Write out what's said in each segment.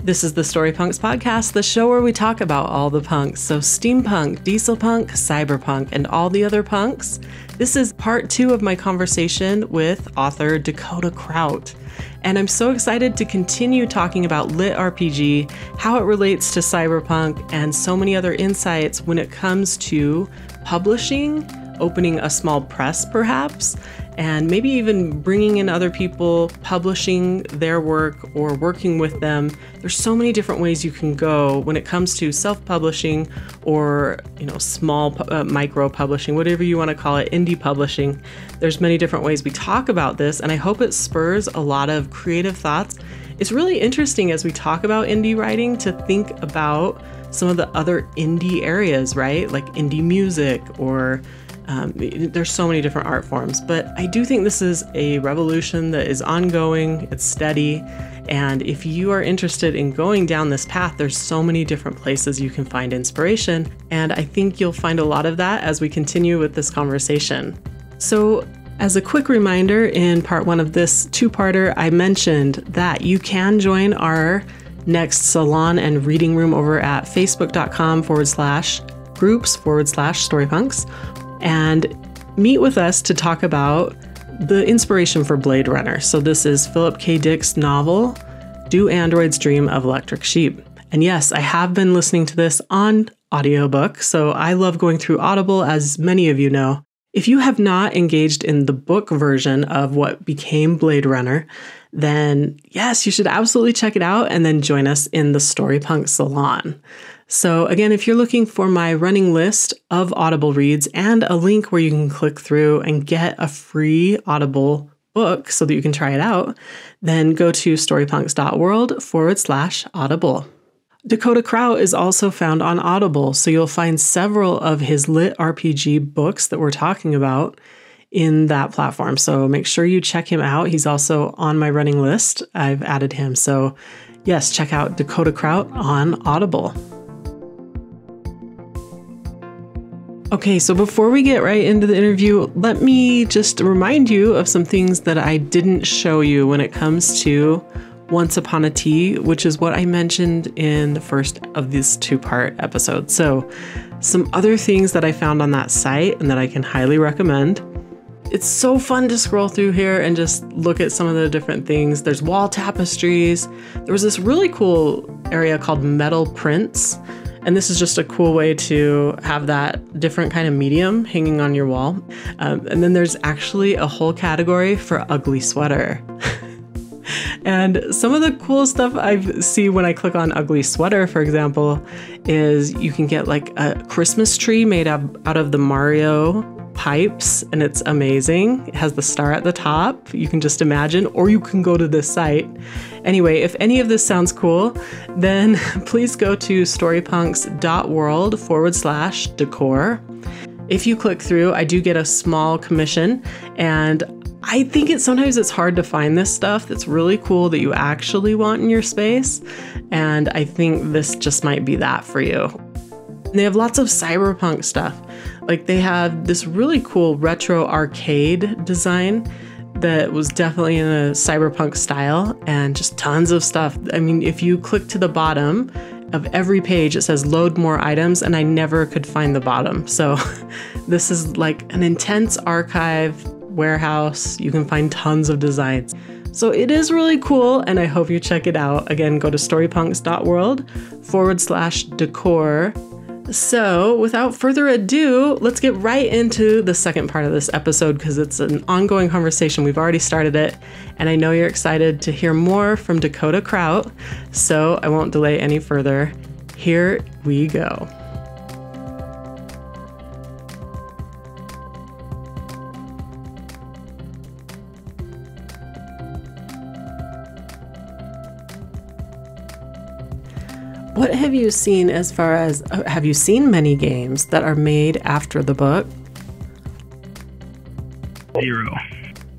This is the Storypunks podcast, the show where we talk about all the punks. So steampunk, dieselpunk, cyberpunk, and all the other punks. This is part 2 of my conversation with author Dakota Krout. And I'm so excited to continue talking about LitRPG, how it relates to cyberpunk, and so many other insights when it comes to publishing, opening a small press perhaps, and maybe even bringing in other people, publishing their work or working with them. There's so many different ways you can go when it comes to self-publishing or, small micro publishing, whatever you want to call it, indie publishing. There's many different ways we talk about this, and I hope it spurs a lot of creative thoughts. It's really interesting as we talk about indie writing to think about some of the other indie areas, right? Like indie music or there's so many different art forms, but I do think this is a revolution that is ongoing, it's steady, and if you are interested in going down this path, there's so many different places you can find inspiration, and I think you'll find a lot of that as we continue with this conversation. So, as a quick reminder, in part 1 of this two-parter, I mentioned that you can join our next salon and reading room over at facebook.com/groups/storypunks, and meet with us to talk about the inspiration for Blade Runner. So this is Philip K. Dick's novel, Do Androids Dream of Electric Sheep? And yes, I have been listening to this on audiobook, so I love going through Audible, as many of you know. If you have not engaged in the book version of what became Blade Runner, then yes, you should absolutely check it out and then join us in the Storypunk Salon. So again, if you're looking for my running list of Audible reads and a link where you can click through and get a free Audible book so that you can try it out, then go to storypunks.world/Audible. Dakota Krout is also found on Audible, so you'll find several of his LitRPG books that we're talking about in that platform. So make sure you check him out. He's also on my running list. I've added him. So yes, check out Dakota Krout on Audible. Okay, so before we get right into the interview, let me just remind you of some things that I didn't show you when it comes to Once Upon a Tea, which is what I mentioned in the first of this two-part episode. So some other things that I found on that site and that I can highly recommend. It's so fun to scroll through here and just look at some of the different things. There's wall tapestries. There was this really cool area called metal prints. And this is just a cool way to have that different kind of medium hanging on your wall. And then there's actually a whole category for ugly sweater. And some of the cool stuff I see when I click on ugly sweater, for example, is you can get like a Christmas tree made out of the Mario pipes, and it's amazing. It has the star at the top, you can just imagine, or you can go to this site. Anyway, if any of this sounds cool, then please go to storypunks.world/decor. If you click through, I do get a small commission, and I think sometimes it's hard to find this stuff that's really cool that you actually want in your space, and I think this just might be that for you. They have lots of cyberpunk stuff. Like they have this really cool retro arcade design that was definitely in a cyberpunk style, and just tons of stuff. I mean, if you click to the bottom of every page, it says load more items, and I never could find the bottom. So this is like an intense archive warehouse. You can find tons of designs. So it is really cool, and I hope you check it out. Again, go to storypunks.world/decor. So without further ado, let's get right into the second part of this episode, because it's an ongoing conversation. We've already started it, and I know you're excited to hear more from Dakota Krout, so I won't delay any further. Here we go. What have you seen have you seen many games that are made after the book?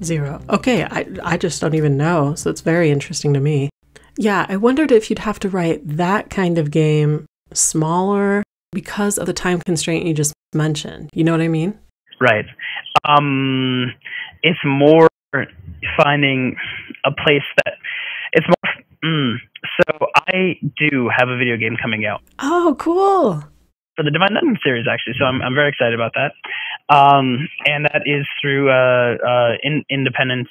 Zero. Okay, I just don't even know, so it's very interesting to me. Yeah, I wondered if you'd have to write that kind of game smaller because of the time constraint you just mentioned. You know what I mean? Right. It's more finding a place that it's more. So I I do have a video game coming out. Oh, cool. For the Divine Dungeon series, actually. So I'm very excited about that. And that is through independent,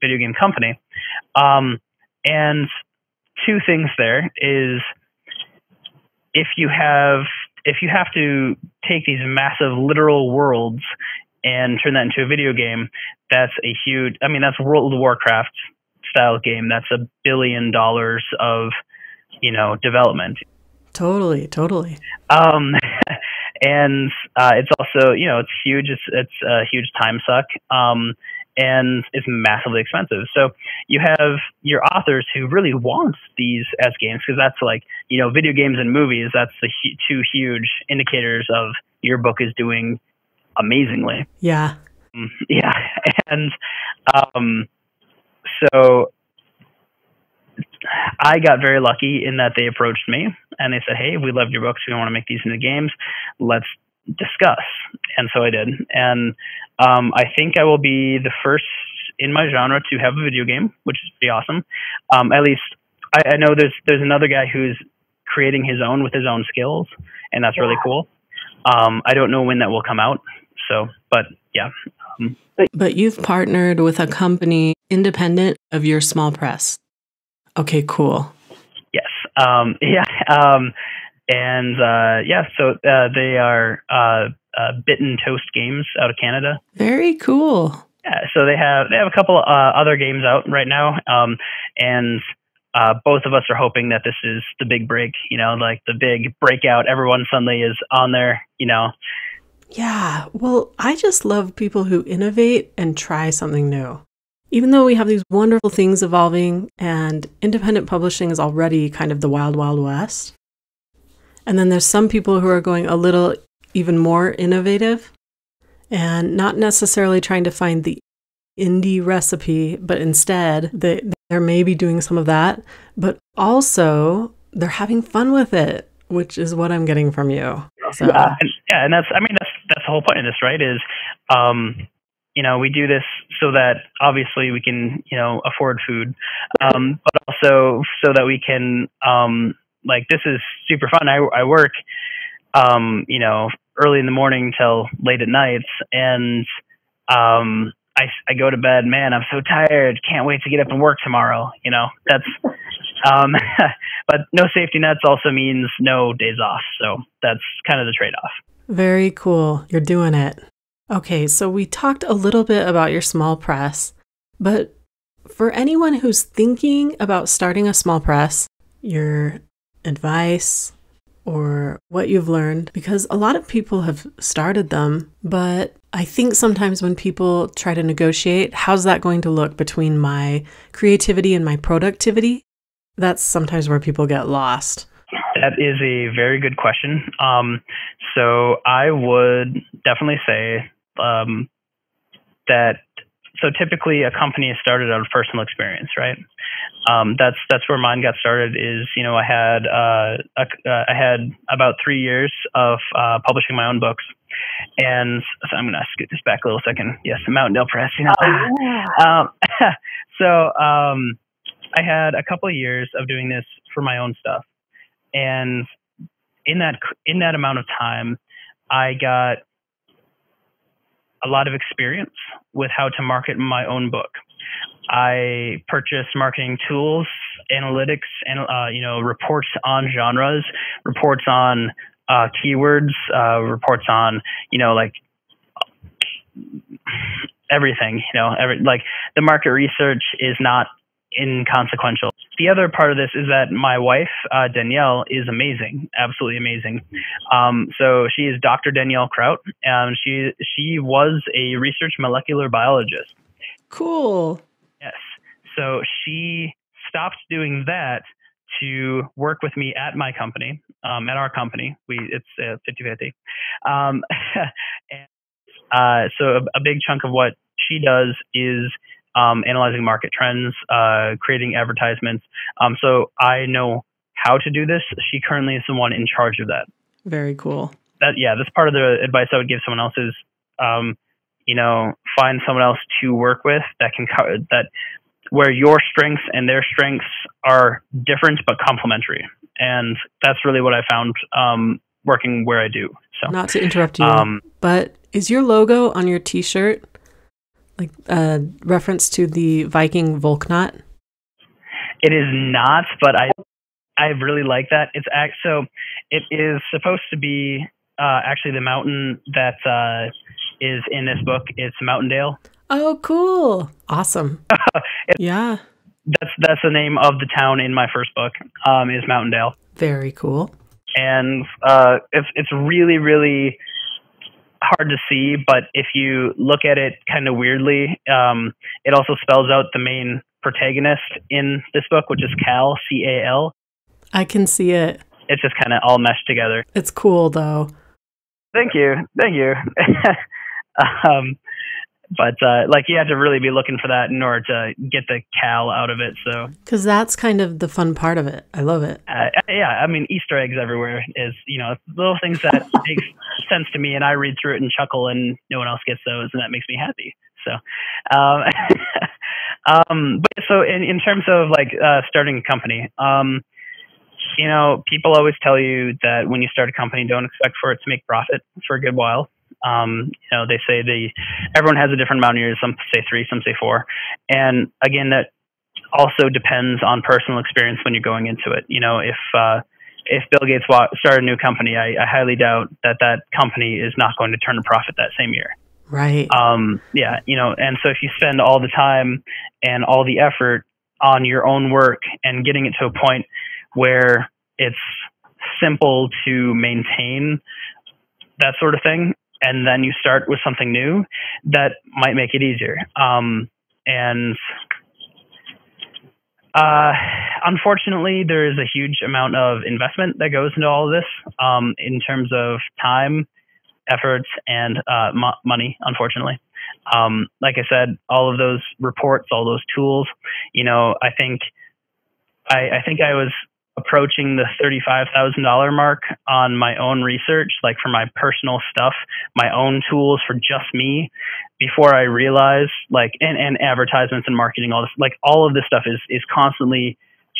video game company. And two things there is if you have to take these massive literal worlds and turn that into a video game, that's that's World of Warcraft style game. That's $1 billion of, development. Totally. And it's also, it's huge. It's a huge time suck. And it's massively expensive. So you have your authors who really want these as games, because that's like, video games and movies, that's the two huge indicators of your book is doing amazingly. Yeah. Yeah. And so I got very lucky in that they approached me and they said, hey, we loved your books. We want to make these into games. Let's discuss. And so I did. And I think I will be the first in my genre to have a video game, which would be awesome. At least I know there's another guy who's creating his own with his own skills, and that's really cool. I don't know when that will come out. So, but yeah. But you've partnered with a company independent of your small press. Okay, cool. Yes. So they are Bittan Toast Games out of Canada. Very cool. Yeah, so they have a couple other games out right now, and both of us are hoping that this is the big break. Like the big breakout. Everyone suddenly is on there. Yeah. Well, I just love people who innovate and try something new. Even though we have these wonderful things evolving and independent publishing is already kind of the wild, wild west. And then there's some people who are going a little even more innovative and not necessarily trying to find the indie recipe, but instead they're maybe doing some of that, but also they're having fun with it, which is what I'm getting from you. So. And that's the whole point of this, right? Is, we do this so that obviously we can, afford food, but also so that we can, this is super fun. I work, early in the morning till late at nights, and I go to bed, man, I'm so tired, can't wait to get up and work tomorrow. That's but no safety nets also means no days off, so that's kind of the trade-off. Very cool. You're doing it. Okay, so we talked a little bit about your small press, but for anyone who's thinking about starting a small press, your advice or what you've learned, because a lot of people have started them, but I think sometimes when people try to negotiate, how's that going to look between my creativity and my productivity? That's sometimes where people get lost. That is a very good question. So I would definitely say that, so typically a company is started out of personal experience, right? That's where mine got started. Is, I had about 3 years of publishing my own books, and so I'm gonna scoot this back a little second. Yes, the Mountaindale Press. I had a couple of years of doing this for my own stuff, and in that amount of time, I got a lot of experience with how to market my own book. I purchased marketing tools, analytics, and reports on genres, reports on keywords, reports on everything. The market research is not inconsequential. The other part of this is that my wife, Danielle, is amazing, absolutely amazing. So she is Dr. Danielle Krout, and she was a research molecular biologist. Cool. Yes. So she stopped doing that to work with me at my company, at our company. It's 50-50. So a big chunk of what she does is analyzing market trends, creating advertisements. So I know how to do this. She currently is the one in charge of that. Very cool. That's part of the advice I would give someone else is, find someone else to work with that can cover that. where your strengths and their strengths are different but complementary. And that's really what I found working where I do. So, not to interrupt you, but is your logo on your t-shirt like a reference to the Viking Volknot? It is not, but I really like that. So it is supposed to be actually the mountain that is in this book. It's Mountaindale. Oh, cool! Awesome. Yeah, that's the name of the town in my first book. Is Mountaindale. Very cool. And it's really, really hard to see, but if you look at it kind of weirdly, it also spells out the main protagonist in this book, which is Cal, C-A-L. I can see it. It's just kind of all meshed together. It's cool, though. Thank you. But you have to really be looking for that in order to get the Cal out of it. So, because that's kind of the fun part of it. I love it. Yeah, I mean, Easter eggs everywhere is little things that make sense to me, and I read through it and chuckle, and no one else gets those, and that makes me happy. So, but so in terms of starting a company, people always tell you that when you start a company, don't expect for it to make profit for a good while. They say everyone has a different amount of years. Some say 3, some say 4. And again, that also depends on personal experience when you're going into it. If Bill Gates started a new company, I highly doubt that company is not going to turn a profit that same year. Right. Yeah. And so if you spend all the time and all the effort on your own work and getting it to a point where it's simple to maintain that sort of thing, and then you start with something new, that might make it easier. Unfortunately, there is a huge amount of investment that goes into all of this, in terms of time, efforts, and money, unfortunately. Like I said, all of those reports, all those tools, I think I was approaching the $35,000 mark on my own research, like for my personal stuff, my own tools for just me, before I realized and advertisements and marketing, all of this stuff is constantly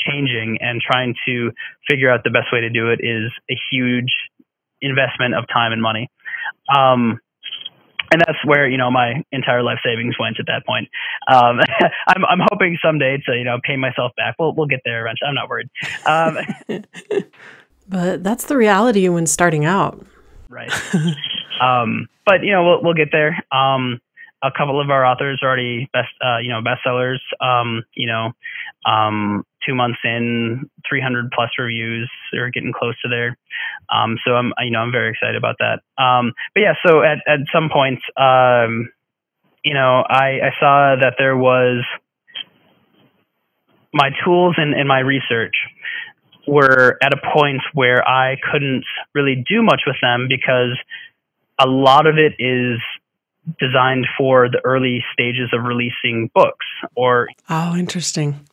changing, and trying to figure out the best way to do it is a huge investment of time and money. And that's where, my entire life savings went at that point. I'm hoping someday to, pay myself back. We'll get there eventually. I'm not worried. But that's the reality when starting out. Right. But, we'll get there. A couple of our authors are already bestsellers. 2 months in, 300 plus reviews. They're getting close to there. So I'm very excited about that. But yeah, so at some point, I saw that there was my tools and my research were at a point where I couldn't really do much with them, because a lot of it is designed for the early stages of releasing books. Oh, interesting.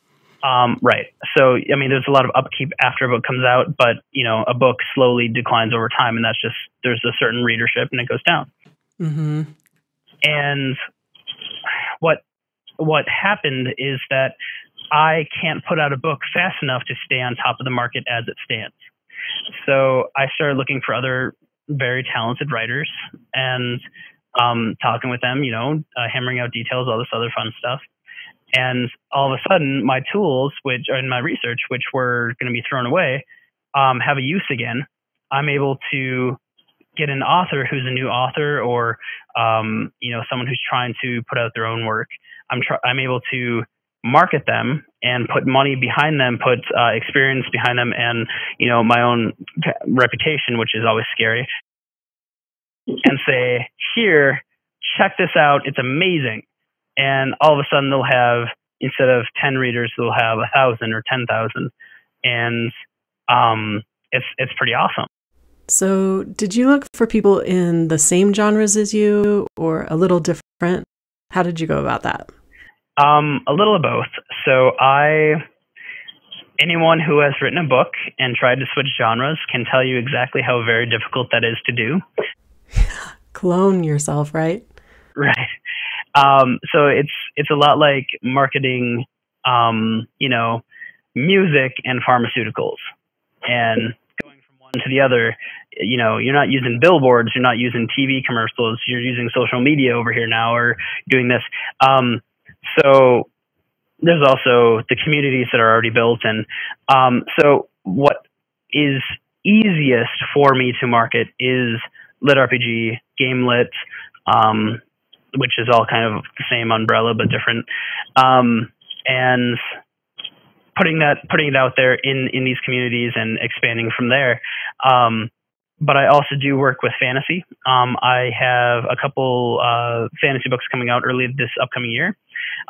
Right. So, I mean, there's a lot of upkeep after a book comes out, but, a book slowly declines over time, and that's just, there's a certain readership and it goes down. Mm-hmm. And what happened is that I can't put out a book fast enough to stay on top of the market as it stands. So I started looking for other very talented writers and talking with them, hammering out details, all this other fun stuff. And all of a sudden, my tools, and my research, which were going to be thrown away, have a use again. I'm able to get an author who's a new author, or someone who's trying to put out their own work. I'm able to market them and put money behind them, put experience behind them, and my own reputation, which is always scary, and say, "Here, check this out. It's amazing." And all of a sudden they'll have, instead of 10 readers, they'll have 1,000 or 10,000. And it's pretty awesome. So did you look for people in the same genres as you, or a little different? How did you go about that? A little of both. So anyone who has written a book and tried to switch genres can tell you exactly how very difficult that is to do. Clone yourself, right? Right. So it's a lot like marketing you know, music and pharmaceuticals, and going from one to the other. You know, you're not using billboards, you're not using TV commercials, you're using social media over here now, or doing this. So there's also the communities that are already built, and so what is easiest for me to market is LitRPG, GameLit, which is all kind of the same umbrella but different, and putting it out there in these communities and expanding from there. But I also do work with fantasy. I have a couple fantasy books coming out early this upcoming year.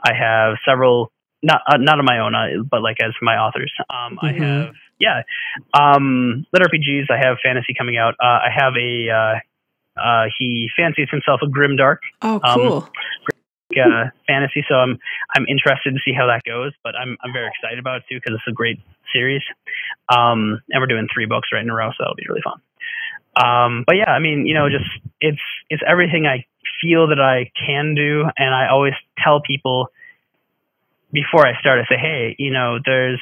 I have several, not of my own, but like as my authors. I have, LitRPGs. I have fantasy coming out. I have he fancies himself a grimdark. Oh, cool. Fantasy. So I'm interested to see how that goes, but I'm very excited about it too, because it's a great series. And we're doing 3 books right in a row, so that'll be really fun. But yeah, I mean, you know, just it's everything I feel that I can do, and I always tell people before I start, I say, hey, you know, there's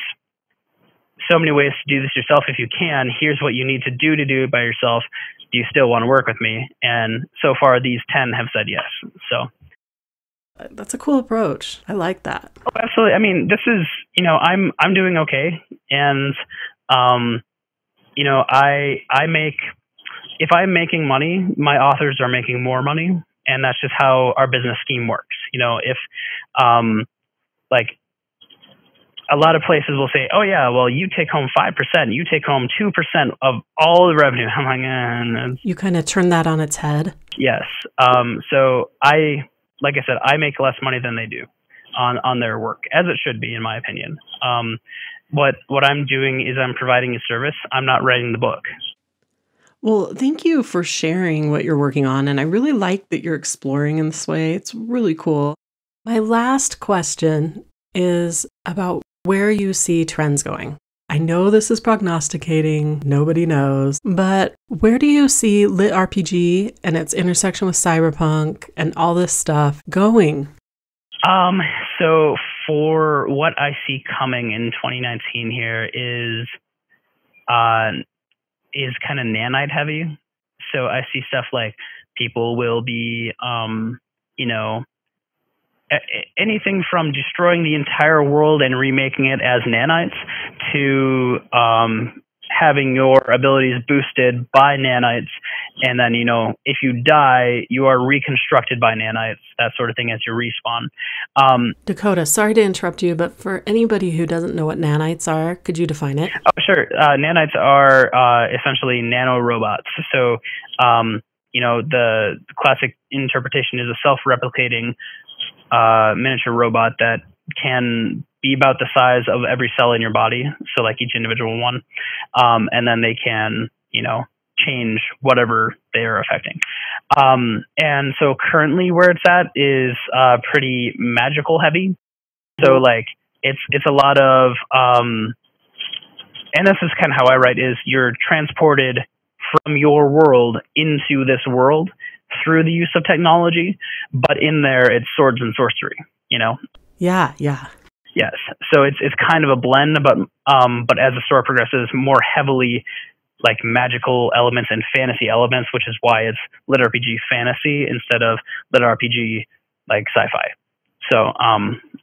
so many ways to do this yourself if you can. Here's what you need to do it by yourself. Do you still want to work with me? And so far, these 10 have said yes. So that's a cool approach. I like that. Oh, absolutely. I mean, this is, you know, I'm doing okay, and you know, I make, if I'm making money, my authors are making more money, and that's just how our business scheme works. You know, if like a lot of places will say, oh yeah, well, you take home 5%, you take home 2% of all the revenue. I'm like, you kind of turn that on its head. Yes. So like I said, I make less money than they do on their work, as it should be, in my opinion. What I'm doing is I'm providing a service. I'm not writing the book. Well, thank you for sharing what you're working on, and I really like that you're exploring in this way. It's really cool. My last question is about where you see trends going. I know this is prognosticating, nobody knows, but where do you see LitRPG and its intersection with Cyberpunk and all this stuff going? So for what I see coming in 2019 here is kind of nanite heavy. So I see stuff like people will be, you know, anything from destroying the entire world and remaking it as nanites to having your abilities boosted by nanites, and then, you know, if you die, you are reconstructed by nanites, that sort of thing, as you respawn. Dakota, sorry to interrupt you, but for anybody who doesn't know what nanites are, could you define it? Oh, sure. Nanites are essentially nanorobots. So, you know, the classic interpretation is a self-replicating miniature robot that can be about the size of every cell in your body, so like each individual one, and then they can, you know, change whatever they are affecting. And so currently where it's at is pretty magical heavy. So like it's a lot of, and this is kind of how I write, is you're transported from your world into this world through the use of technology, but in there it's swords and sorcery, you know? Yeah. Yes. So it's kind of a blend, but as the story progresses, more heavily like magical elements and fantasy elements, which is why it's LitRPG fantasy instead of LitRPG like sci-fi. So,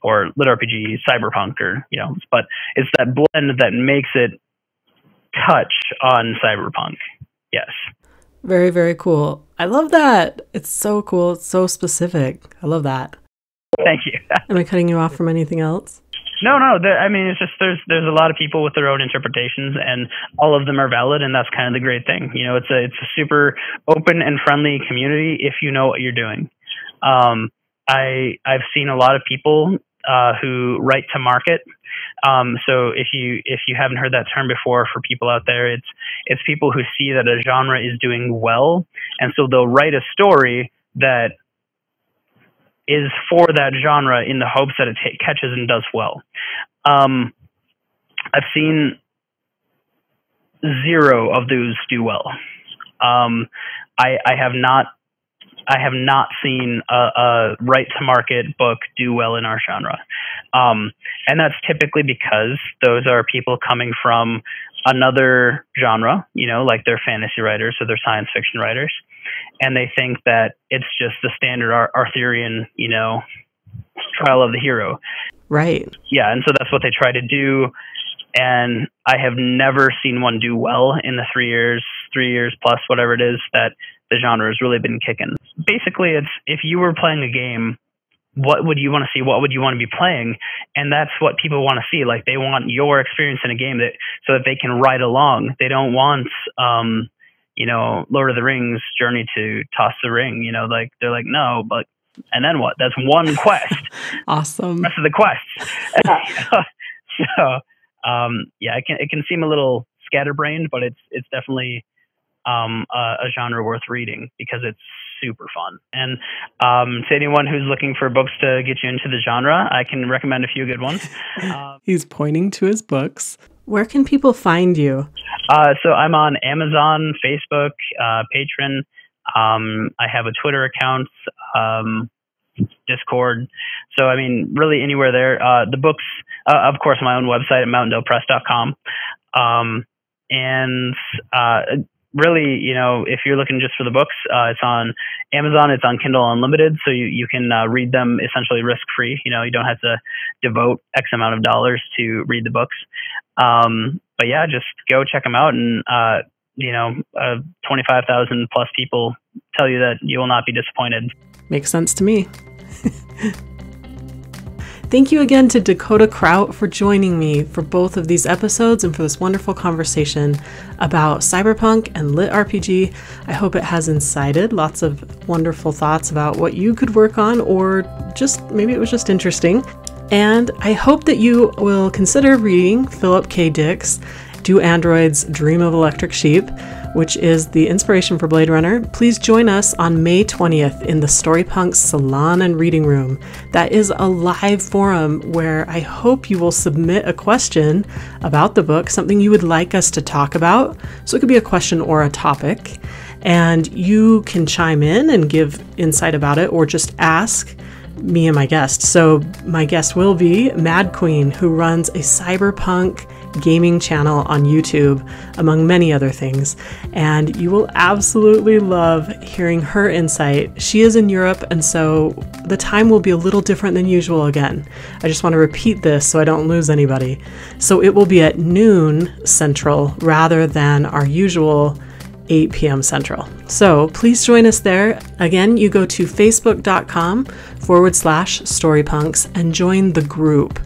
or LitRPG cyberpunk, or, you know, but it's that blend that makes it touch on cyberpunk. Yes. Very, very cool. I love that. It's so cool. It's so specific. I love that. Thank you. Am I cutting you off from anything else? No. I mean, it's just there's a lot of people with their own interpretations, and all of them are valid, and that's kind of the great thing. You know, it's a super open and friendly community if you know what you're doing. I've seen a lot of people who write to market. So if you haven't heard that term before, for people out there, it's people who see that a genre is doing well, and so they'll write a story that is for that genre in the hopes that it catches and does well. I've seen 0 of those do well. I have not have not seen a right to market book do well in our genre. And that's typically because those are people coming from another genre, like they're fantasy writers or they're science fiction writers. And they think that it's just the standard Arthurian, trial of the hero. Right. Yeah. And so that's what they try to do. And I have never seen one do well in the 3 years plus, whatever it is, that the genre has really been kicking. Basically, it's if you were playing a game, what would you want to see? What would you want to be playing? And that's what people want to see. Like, they want your experience in a game so that they can ride along. They don't want, Lord of the Rings, Journey to Toss the Ring. They're like, no, but and then what? That's one quest. Awesome. The rest of the quests. So, it can seem a little scatterbrained, but it's definitely a genre worth reading because it's super fun. And to anyone who's looking for books to get you into the genre, I can recommend a few good ones. He's pointing to his books. Where can people find you? So I'm on Amazon, Facebook, Patreon. I have a Twitter account, Discord. So, really anywhere there. The books, of course, my own website at mountaindalepress.com. Really, if you're looking just for the books, it's on Amazon, it's on Kindle Unlimited. So you can read them essentially risk-free. You don't have to devote X amount of dollars to read the books. But yeah, just go check them out. And, 25,000 plus people tell you that you will not be disappointed. Makes sense to me. Thank you again to Dakota Krout for joining me for both of these episodes and for this wonderful conversation about Cyberpunk and LitRPG. I hope it has incited lots of wonderful thoughts about what you could work on, or just maybe it was just interesting. And I hope that you will consider reading Philip K. Dick's Do Androids Dream of Electric Sheep, which is the inspiration for Blade Runner. Please join us on May 20th in the Storypunks Salon and Reading Room. That is a live forum where I hope you will submit a question about the book, something you would like us to talk about. So it could be a question or a topic, and you can chime in and give insight about it, or just ask me and my guest. So my guest will be Mad Queen, who runs a cyberpunk gaming channel on YouTube, among many other things. And you will absolutely love hearing her insight. She is in Europe, and so the time will be a little different than usual again. I just want to repeat this so I don't lose anybody. So it will be at noon Central rather than our usual 8 p.m. Central. So please join us there. Again, you go to facebook.com/storypunks and join the group.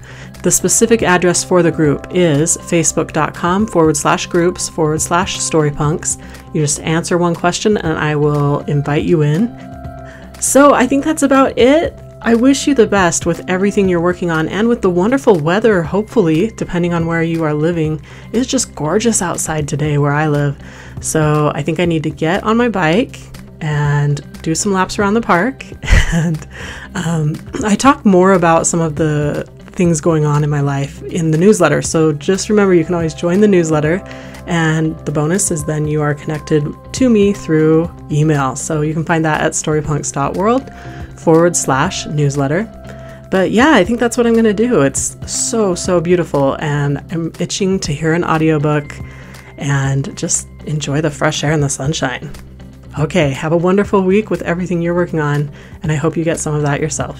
The specific address for the group is facebook.com/groups/storypunks. You just answer one question and I will invite you in. So I think that's about it. I wish you the best with everything you're working on and with the wonderful weather, hopefully, depending on where you are living. It's just gorgeous outside today where I live. So I think I need to get on my bike and do some laps around the park. And I talk more about some of the things going on in my life in the newsletter. So just remember, you can always join the newsletter. And the bonus is then you are connected to me through email. So you can find that at storypunks.world/newsletter. But yeah, I think that's what I'm going to do. It's so beautiful, and I'm itching to hear an audiobook and just enjoy the fresh air and the sunshine. Okay, have a wonderful week with everything you're working on, and I hope you get some of that yourself.